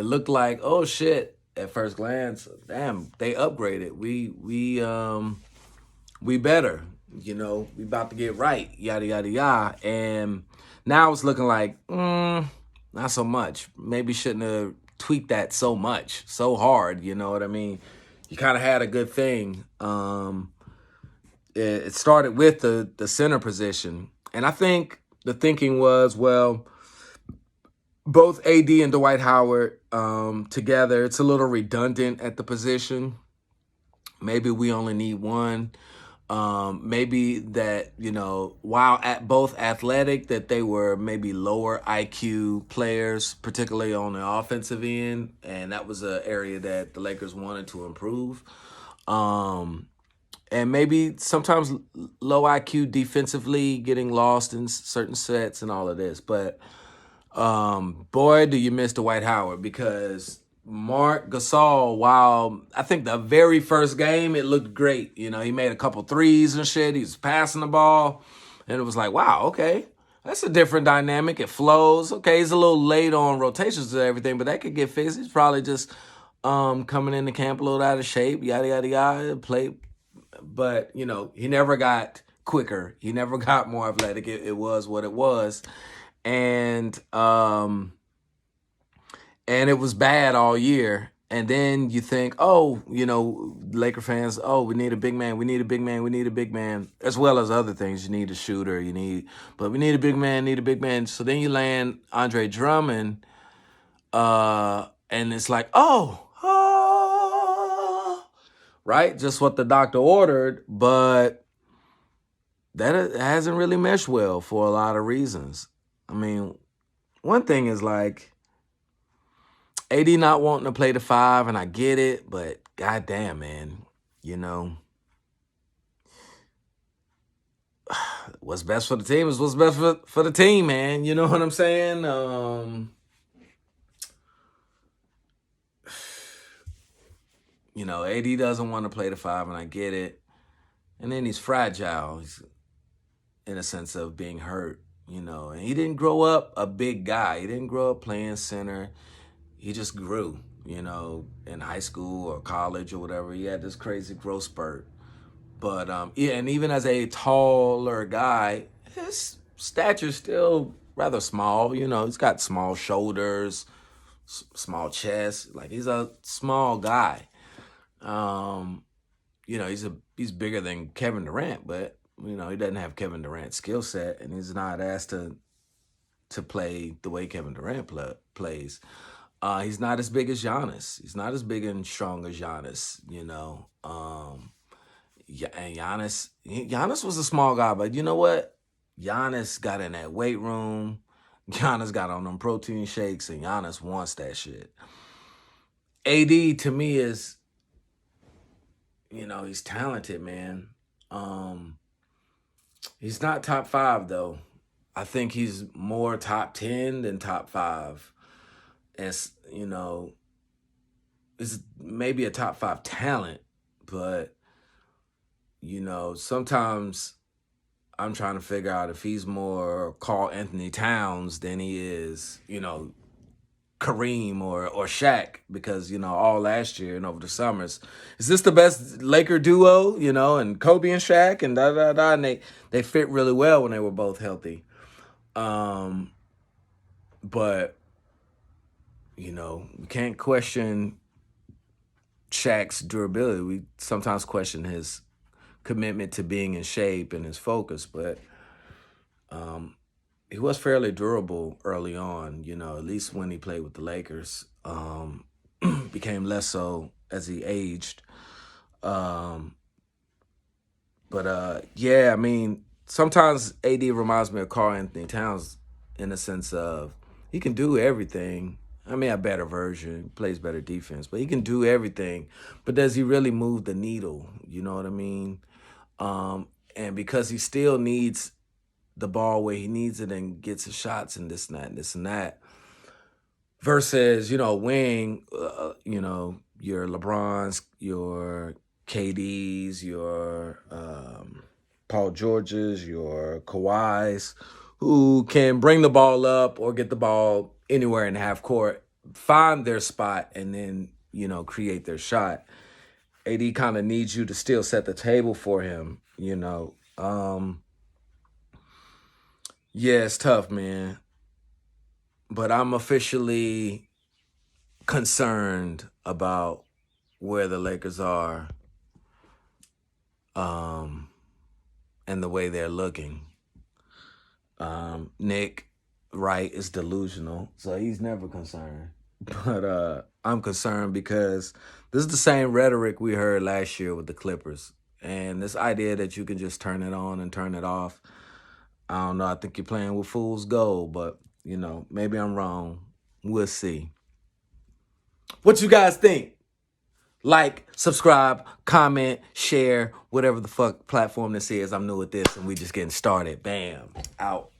it looked like, oh shit, at first glance, damn, they upgraded. We better. We about to get right, yada yada yada. And now it's looking like, not so much. Maybe shouldn't have tweaked that so much, so hard. You know what I mean? You kind of had a good thing. It started with the center position, and I think the thinking was, well, both AD and Dwight Howard together, it's a little redundant at the position. Maybe we only need one. Maybe that, while at both athletic, that they were maybe lower IQ players, particularly on the offensive end, and that was an area that the Lakers wanted to improve. And maybe sometimes low IQ defensively, getting lost in certain sets and all of this. But boy, do you miss Dwight Howard, because Marc Gasol, while I think the very first game, it looked great. He made a couple threes and shit. He was passing the ball. And it was like, wow, okay. That's a different dynamic. It flows. Okay, he's a little late on rotations and everything, but that could get fixed. He's probably just coming into camp a little out of shape, yada, yada, yada, play. But, he never got quicker. He never got more athletic. It was what it was. And it was bad all year. And then you think, oh, Laker fans, oh, we need a big man. We need a big man. We need a big man, as well as other things. You need a shooter. But we need a big man, need a big man. So then you land Andre Drummond, and it's like, oh, right? Just what the doctor ordered, but that hasn't really meshed well for a lot of reasons. I mean, one thing is like, AD not wanting to play the 5, and I get it, but goddamn, man, what's best for the team is what's best for the team, man. You know what I'm saying? AD doesn't want to play the 5, and I get it. And then he's fragile. He's in a sense of being hurt, and he didn't grow up a big guy. He didn't grow up playing center. He just grew, in high school or college or whatever. He had this crazy growth spurt. But, yeah, and even as a taller guy, his stature's still rather small. He's got small shoulders, small chest. Like, he's a small guy. He's bigger than Kevin Durant, but, he doesn't have Kevin Durant's skill set, and he's not asked to play the way Kevin Durant plays. He's not as big as Giannis. He's not as big and strong as Giannis, and Giannis was a small guy, but you know what? Giannis got in that weight room. Giannis got on them protein shakes, and Giannis wants that shit. AD, to me, is, he's talented, man. He's not top 5, though. I think he's more top 10 than top 5. And, it's maybe a top 5 talent, but, sometimes I'm trying to figure out if he's more Karl-Anthony Towns than he is, Kareem or Shaq, because, all last year and over the summers, is this the best Laker duo, and Kobe and Shaq and da-da-da, and they fit really well when they were both healthy. But, we can't question Shaq's durability. We sometimes question his commitment to being in shape and his focus, but he was fairly durable early on, at least when he played with the Lakers. Became less so as he aged. Yeah, I mean, sometimes AD reminds me of Karl-Anthony Towns in the sense of he can do everything. I mean, a better version, plays better defense, but he can do everything. But does he really move the needle? You know what I mean? And because he still needs the ball where he needs it and gets his shots and this and that and this and that. Versus, wing, your LeBrons, your KDs, your Paul Georges, your Kawhis, who can bring the ball up or get the ball anywhere in half court find their spot and then, you know, create their shot. AD kind of needs you to still set the table for him, you know. Yeah, it's tough, man. But I'm officially concerned about where the Lakers are and the way they're looking. Nick Wright is delusional, so he's never concerned. But I'm concerned because this is the same rhetoric we heard last year with the Clippers. And this idea that you can just turn it on and turn it off, I don't know. I think you're playing with fool's gold, but, you know, maybe I'm wrong. We'll see. What you guys think? Like, subscribe, comment, share, whatever the fuck platform this is. I'm new at this and we just getting started. Bam. Out.